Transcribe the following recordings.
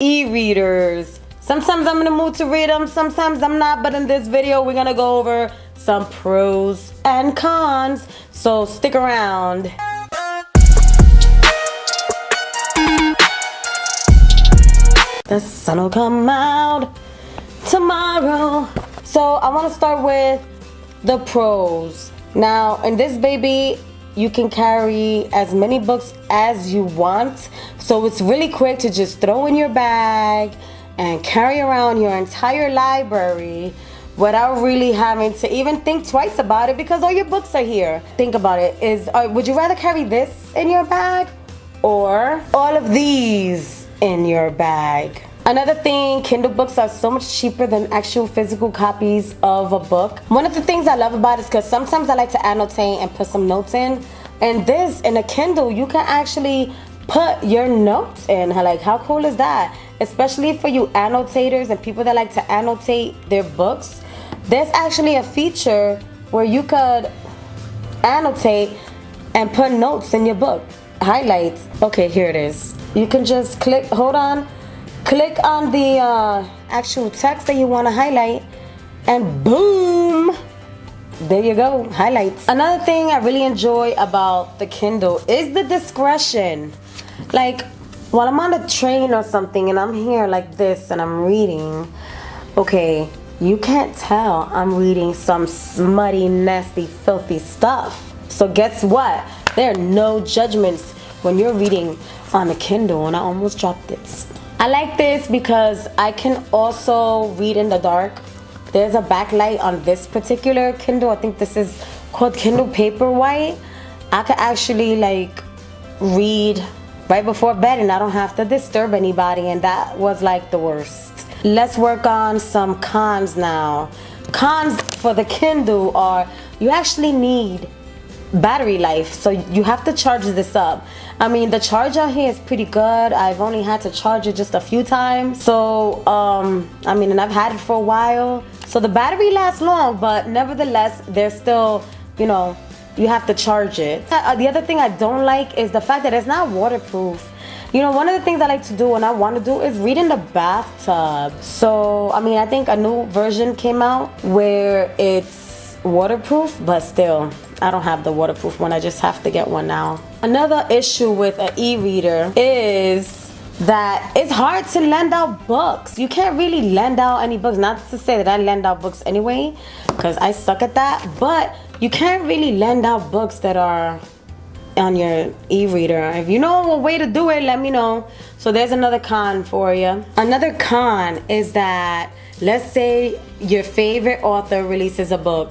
e-readers. Sometimes I'm in the mood to read them, sometimes I'm not, but in this video we're gonna go over some pros and cons, so stick around. The sun will come out tomorrow. So I want to start with the pros. Now in this baby you can carry as many books as you want, so it's really quick to just throw in your bag and carry around your entire library without really having to even think twice about it because all your books are here. Think about it, would you rather carry this in your bag or all of these in your bag? Another thing, Kindle books are so much cheaper than actual physical copies of a book. One of the things I love about it is because sometimes I like to annotate and put some notes in. And in a Kindle, you can actually put your notes in. Like, how cool is that? Especially for you annotators and people that like to annotate their books. There's actually a feature where you could annotate and put notes in your book. Highlights. Okay, here it is. You can just click on the actual text that you want to highlight, and boom, there you go, highlights. Another thing I really enjoy about the Kindle is the discretion. Like, while I'm on a train or something and I'm here like this and I'm reading, okay, you can't tell I'm reading some smutty, nasty, filthy stuff. So guess what? There are no judgments when you're reading on the Kindle, and I almost dropped it. I like this because I can also read in the dark. There's a backlight on this particular Kindle. I think this is called Kindle Paperwhite. I could actually like read right before bed and I don't have to disturb anybody, and that was like the worst. Let's work on some cons now. Cons for the Kindle are you actually need battery life, so you have to charge this up. I mean, the charge out here is pretty good. I've only had to charge it just a few times, so I mean, and I've had it for a while, so the battery lasts long, but nevertheless there's still, you know, you have to charge it. The other thing I don't like is the fact that it's not waterproof. You know, one of the things I like to do and I want to do is read in the bathtub. So I mean, I think a new version came out where it's waterproof, but still I don't have the waterproof one. I just have to get one now. Another issue with an e-reader is that it's hard to lend out books. You can't really lend out any books. Not to say that I lend out books anyway, because I suck at that, but you can't really lend out books that are on your e-reader. If you know a way to do it, let me know. So there's another con for you. Another con is that, let's say your favorite author releases a book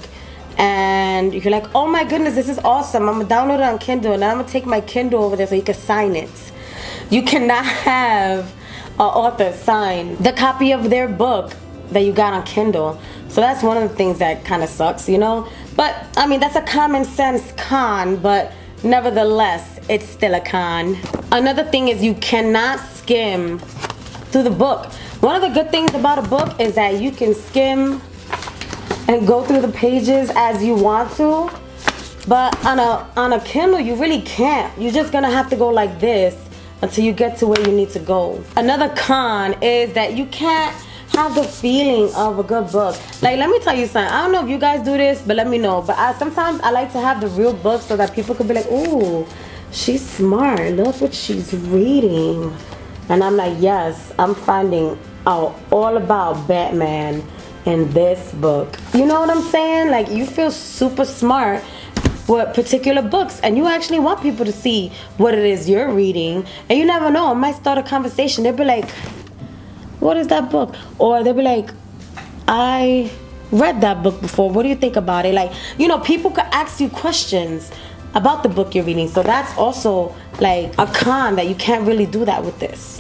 and you're like, oh my goodness, this is awesome, I'm gonna download it on Kindle and I'm gonna take my Kindle over there so you can sign it. You cannot have an author sign the copy of their book that you got on Kindle. So that's one of the things that kind of sucks, you know. But I mean, that's a common sense con, but nevertheless it's still a con. Another thing is you cannot skim through the book. One of the good things about a book is that you can skim and go through the pages as you want to, but on a Kindle you really can't. You're just gonna have to go like this until you get to where you need to go. Another con is that you can't have the feeling of a good book. Like, let me tell you something, I don't know if you guys do this, but let me know. But sometimes I like to have the real book so that people could be like, ooh, she's smart, look what she's reading. And I'm like, yes, I'm finding out all about Batman in this book. You know what I'm saying? Like, you feel super smart with particular books and you actually want people to see what it is you're reading, and you never know, it might start a conversation. They'll be like, what is that book? Or they'll be like, I read that book before, what do you think about it? Like, you know, people could ask you questions about the book you're reading. So that's also like a con, that you can't really do that with this.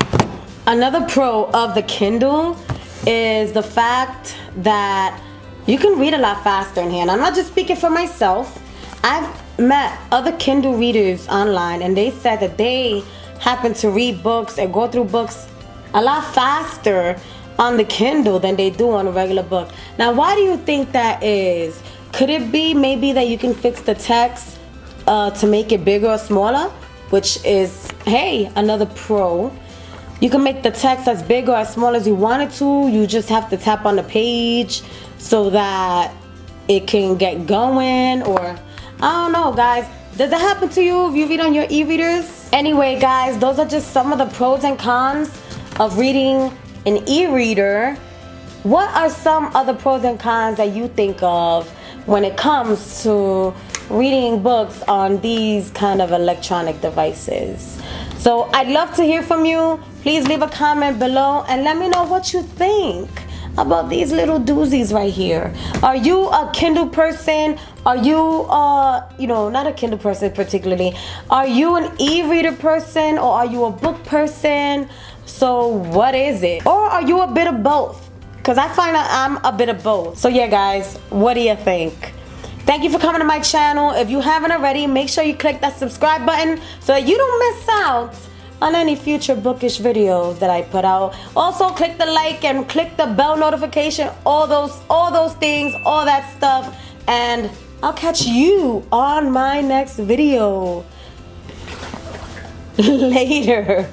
Another pro of the Kindle is the fact that you can read a lot faster in here. And I'm not just speaking for myself. I've met other Kindle readers online and they said that they happen to read books and go through books a lot faster on the Kindle than they do on a regular book. Now, why do you think that is? Could it be maybe that you can fix the text to make it bigger or smaller? Which is, hey, another pro. You can make the text as big or as small as you want it to. You just have to tap on the page so that it can get going, or I don't know, guys. Does it happen to you if you read on your e-readers? Anyway, guys, those are just some of the pros and cons of reading an e-reader. What are some other pros and cons that you think of when it comes to reading books on these kind of electronic devices? So I'd love to hear from you. Please leave a comment below and let me know what you think about these little doozies right here. Are you a Kindle person? Are you not a Kindle person particularly? Are you an e-reader person, or are you a book person? So what is it? Or are you a bit of both? Because I find that I'm a bit of both. So yeah, guys, what do you think? Thank you for coming to my channel. If you haven't already, make sure you click that subscribe button so that you don't miss out on any future bookish videos that I put out. Also, click the like and click the bell notification, all those things, all that stuff. And I'll catch you on my next video. Later.